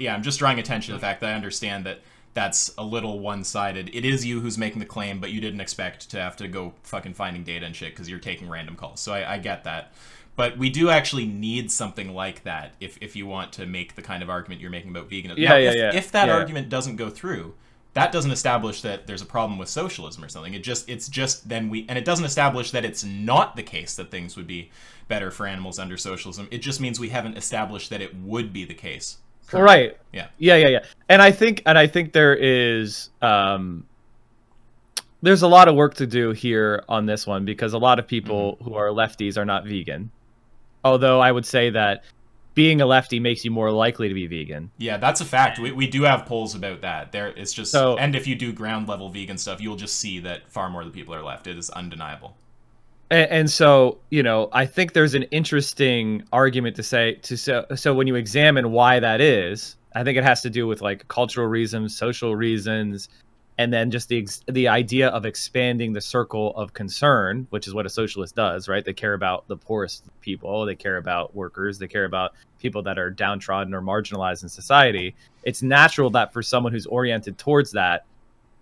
Speaker 2: I'm just drawing attention to the fact that I understand that that's a little one-sided. It is you who's making the claim, but you didn't expect to have to go fucking finding data and shit because you're taking random calls. So I get that. But we do actually need something like that if you want to make the kind of argument you're making about veganism. If that argument doesn't go through, that doesn't establish that there's a problem with socialism or something. It's just then and it doesn't establish that it's not the case that things would be better for animals under socialism. It just means we haven't established that it would be the case.
Speaker 1: Right.
Speaker 2: Yeah.
Speaker 1: And I think there is there's a lot of work to do here on this one, because a lot of people who are lefties are not vegan. Although I would say that being a lefty makes you more likely to be vegan.
Speaker 2: Yeah, that's a fact. We do have polls about that. It's just and if you do ground level vegan stuff, you'll just see that far more of the people are left. It is undeniable.
Speaker 1: And so, you know, I think there's an interesting argument to say so when you examine why that is, I think it has to do with like cultural reasons, social reasons, and then just the idea of expanding the circle of concern, which is what a socialist does, right? They care about the poorest people, they care about workers, they care about people that are downtrodden or marginalized in society. It's natural that for someone who's oriented towards that,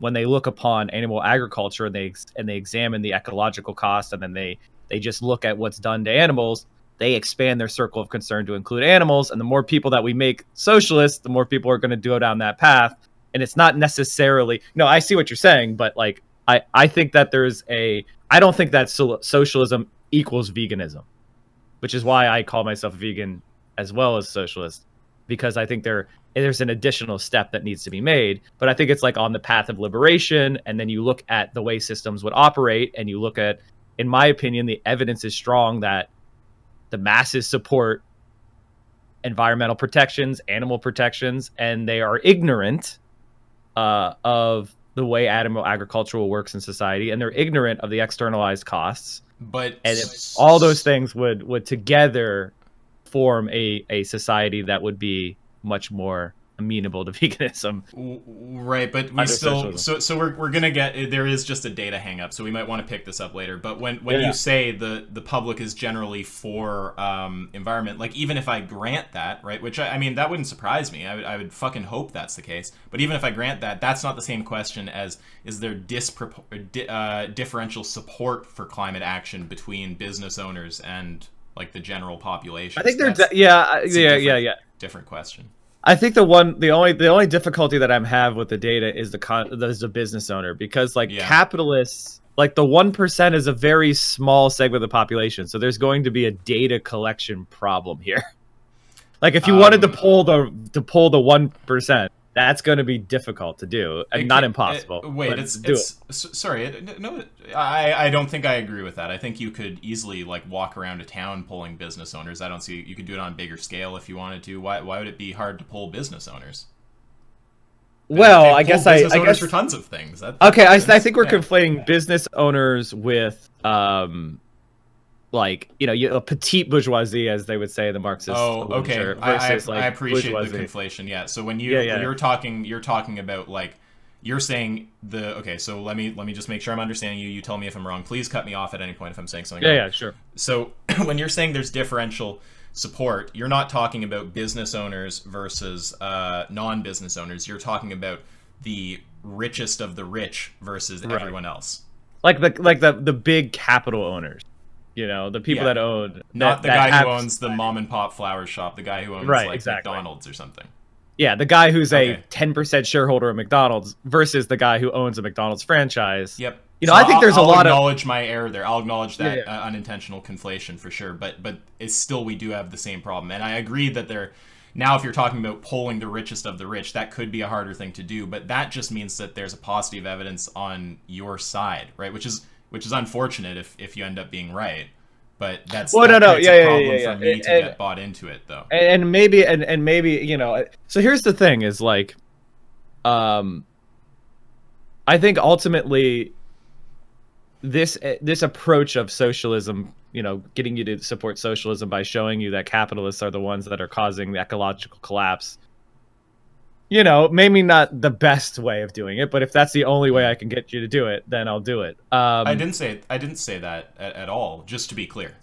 Speaker 1: when they look upon animal agriculture and they examine the ecological cost, and then they just look at what's done to animals, they expand their circle of concern to include animals. And the more people that we make socialists, the more people are going to go down that path. And it's not necessarily, I see what you're saying, but like, I think that I don't think that socialism equals veganism, which is why I call myself vegan as well as socialist, because I think there's an additional step that needs to be made. But I think it's like on the path of liberation. And then you look at the way systems would operate, and you look at, in my opinion, the evidence is strong that the masses support environmental protections, animal protections, and they are ignorant of the way animal agriculture works in society, and they're ignorant of the externalized costs.
Speaker 2: And
Speaker 1: if all those things would together form a society that would be much more amenable to veganism.
Speaker 2: Right, but we still so we're gonna get, there is just a data hang up, so we might want to pick this up later. But when you say the public is generally for environment, like even if I grant that, right, which I mean that wouldn't surprise me, I would fucking hope that's the case, but even if I grant that, that's not the same question as is there differential support for climate action between business owners and like the general population.
Speaker 1: I think there's
Speaker 2: different question.
Speaker 1: I think the only difficulty that I'm have with the data is the business owner, because like capitalists, like the 1% is a very small segment of the population. So there's going to be a data collection problem here. Like if you wanted to pull the 1%, that's going to be difficult to do, and not impossible.
Speaker 2: Sorry, no, I don't think I agree with that. I think you could easily like walk around a town pulling business owners. I don't see, you could do it on a bigger scale if you wanted to. Why would it be hard to pull business owners?
Speaker 1: Well, I guess
Speaker 2: for tons of things.
Speaker 1: I think we're conflating business owners with like, a petite bourgeoisie, as they would say, the Marxist.
Speaker 2: Oh, okay.
Speaker 1: Versus,
Speaker 2: I appreciate the conflation. Yeah. So when you're talking about like, you're saying so let me just make sure I'm understanding you. You tell me if I'm wrong. Please cut me off at any point if I'm saying something wrong.
Speaker 1: Yeah, sure.
Speaker 2: So when you're saying there's differential support, you're not talking about business owners versus non-business owners. You're talking about the richest of the rich versus everyone else. Like
Speaker 1: the big capital owners. The people that own...
Speaker 2: Not the guy who owns the mom-and-pop flower shop, the guy who owns McDonald's or something.
Speaker 1: Yeah, the guy who's a 10% shareholder of McDonald's versus the guy who owns a McDonald's franchise.
Speaker 2: Yep.
Speaker 1: You know, I think there's a lot of...
Speaker 2: I'll acknowledge my error there. I'll acknowledge that unintentional conflation for sure. But it's still, we do have the same problem. And I agree that now if you're talking about polling the richest of the rich, that could be a harder thing to do. But that just means that there's a paucity of evidence on your side, right? Which is unfortunate if you end up being right. But that's a problem for me to get bought into it, though.
Speaker 1: And maybe, you know, so here's the thing is like, I think ultimately this approach of socialism, you know, getting you to support socialism by showing you that capitalists are the ones that are causing the ecological collapse, you know, maybe not the best way of doing it, but if that's the only way I can get you to do it, then I'll do it.
Speaker 2: I didn't say that at all, just to be clear.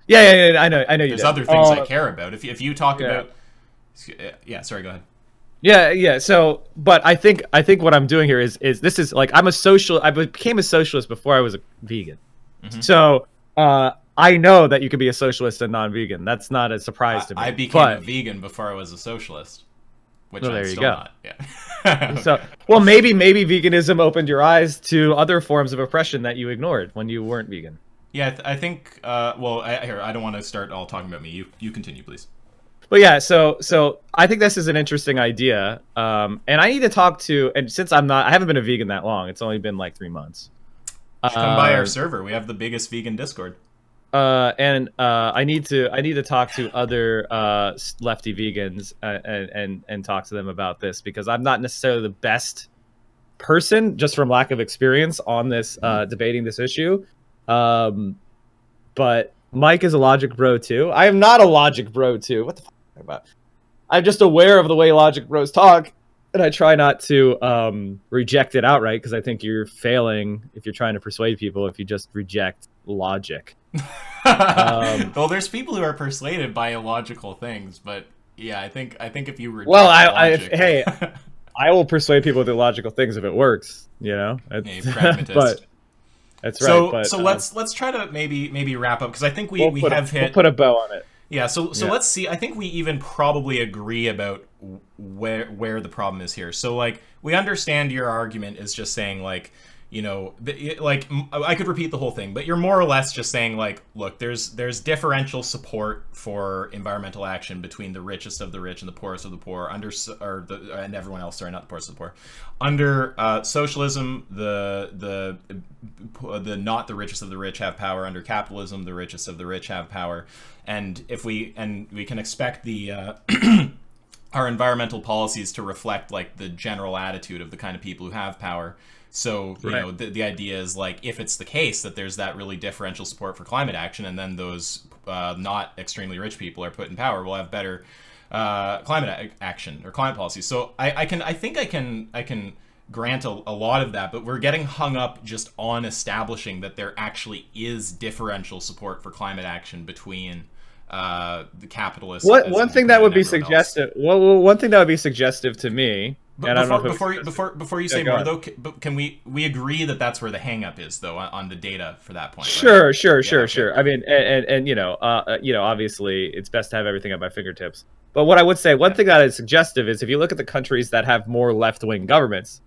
Speaker 1: Yeah, I know you
Speaker 2: There's
Speaker 1: did.
Speaker 2: other things I care about. If you talk about... Yeah, sorry, go ahead.
Speaker 1: Yeah. So, but I think what I'm doing here is this is like, I became a socialist before I was a vegan. Mm-hmm. So, I know that you can be a socialist and non-vegan. That's not a surprise to me.
Speaker 2: I became a vegan before I was a socialist, which I'm still not. Yeah.
Speaker 1: So, well, maybe veganism opened your eyes to other forms of oppression that you ignored when you weren't vegan.
Speaker 2: Yeah, I think. Well, I don't want to start all talking about me. You continue, please.
Speaker 1: But yeah, so I think this is an interesting idea, and I need to talk to. And since I haven't been a vegan that long. It's only been like 3 months.
Speaker 2: Come by our server. We have the biggest vegan Discord.
Speaker 1: And I need to talk to other lefty vegans and talk to them about this, because I'm not necessarily the best person, just from lack of experience on this debating this issue. But Mike is a logic bro too. I am not a logic bro too. What the fuck am I about? I'm just aware of the way logic bros talk, and I try not to reject it outright, because I think you're failing if you're trying to persuade people if you just reject logic.
Speaker 2: Well, there's people who are persuaded by illogical things, but yeah, I think if you reject
Speaker 1: hey, I will persuade people with illogical things if it works. You know,
Speaker 2: pragmatist.
Speaker 1: But that's right.
Speaker 2: So let's try to maybe wrap up, because I think we'll
Speaker 1: put a bow on it.
Speaker 2: Yeah. So let's see. I think we even probably agree about where the problem is here. So like, we understand your argument is just saying like, you know, like, I could repeat the whole thing, but you're more or less just saying like, look, there's differential support for environmental action between the richest of the rich and the poorest of the poor, and everyone else. Sorry, not the poorest of the poor. Under socialism, the not the richest of the rich have power. Under capitalism, the richest of the rich have power. And we can expect the our environmental policies to reflect like the general attitude of the kind of people who have power. So, you know, the idea is like, if it's the case that there's that really differential support for climate action, and then those not extremely rich people are put in power, we'll have better climate action or climate policy. So I think I can grant a lot of that, but we're getting hung up just on establishing that there actually is differential support for climate action between the capitalists.
Speaker 1: One thing that would be suggestive. Well, one thing that would be suggestive to me.
Speaker 2: But before you say more, though, can we agree that that's where the hang-up is, though, on the data for that point?
Speaker 1: Sure, right? Sure. I mean, and you know, obviously, it's best to have everything at my fingertips. But what I would say, one thing that is suggestive is, if you look at the countries that have more left-wing governments,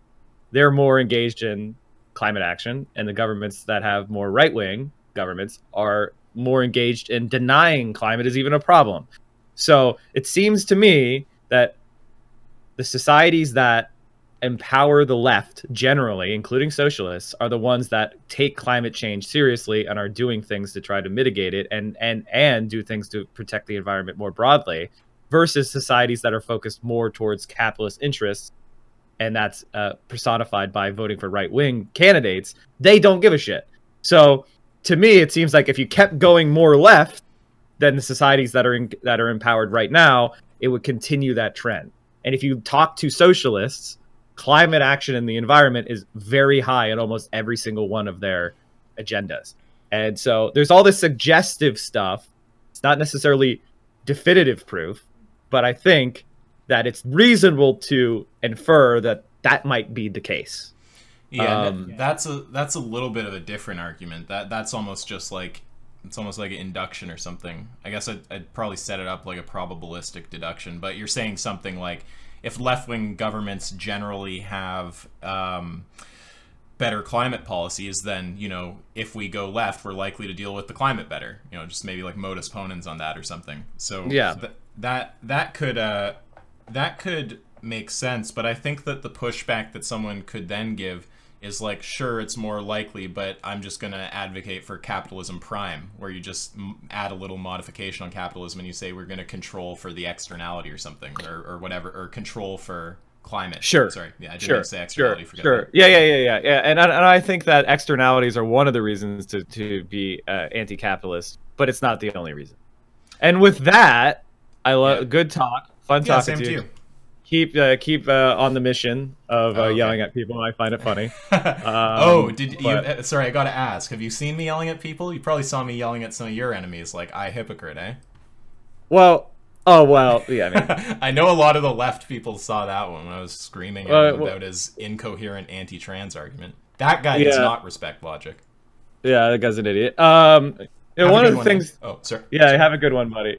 Speaker 1: they're more engaged in climate action, and the governments that have more right-wing governments are more engaged in denying climate is even a problem. So it seems to me that the societies that empower the left generally, including socialists, are the ones that take climate change seriously and are doing things to try to mitigate it and do things to protect the environment more broadly, versus societies that are focused more towards capitalist interests, and that's personified by voting for right-wing candidates. They don't give a shit. So to me, it seems like if you kept going more left than the societies that are empowered right now, it would continue that trend. And if you talk to socialists, climate action and the environment is very high in almost every single one of their agendas. And so there's all this suggestive stuff. It's not necessarily definitive proof, but I think that it's reasonable to infer that that might be the case.
Speaker 2: Yeah, that's a little bit of a different argument. That's almost just like, it's almost like an induction or something. I guess I'd probably set it up like a probabilistic deduction, but you're saying something like, if left-wing governments generally have better climate policies, then, you know, if we go left, we're likely to deal with the climate better. You know, just maybe like modus ponens on that or something. So
Speaker 1: yeah,
Speaker 2: that could make sense. But I think that the pushback that someone could then give is like, sure, it's more likely, but I'm just going to advocate for capitalism prime, where you just add a little modification on capitalism and you say we're going to control for the externality or something, or whatever, or control for climate.
Speaker 1: Sure.
Speaker 2: Sorry. Yeah, I didn't mean to say externality.
Speaker 1: Sure. Yeah. And I think that externalities are one of the reasons to be anti-capitalist, but it's not the only reason. And with that, I love good talk, fun talking to you. Keep on the mission of yelling at people. I find it funny.
Speaker 2: Sorry, I gotta ask. Have you seen me yelling at people? You probably saw me yelling at some of your enemies, like I hypocrite, eh?
Speaker 1: Well, yeah. I mean,
Speaker 2: I know a lot of the left people saw that one when I was screaming at him about his incoherent anti-trans argument. That guy does not respect logic.
Speaker 1: Yeah, that guy's an idiot. One of the things.
Speaker 2: Oh, sorry.
Speaker 1: Yeah, have a good one, buddy.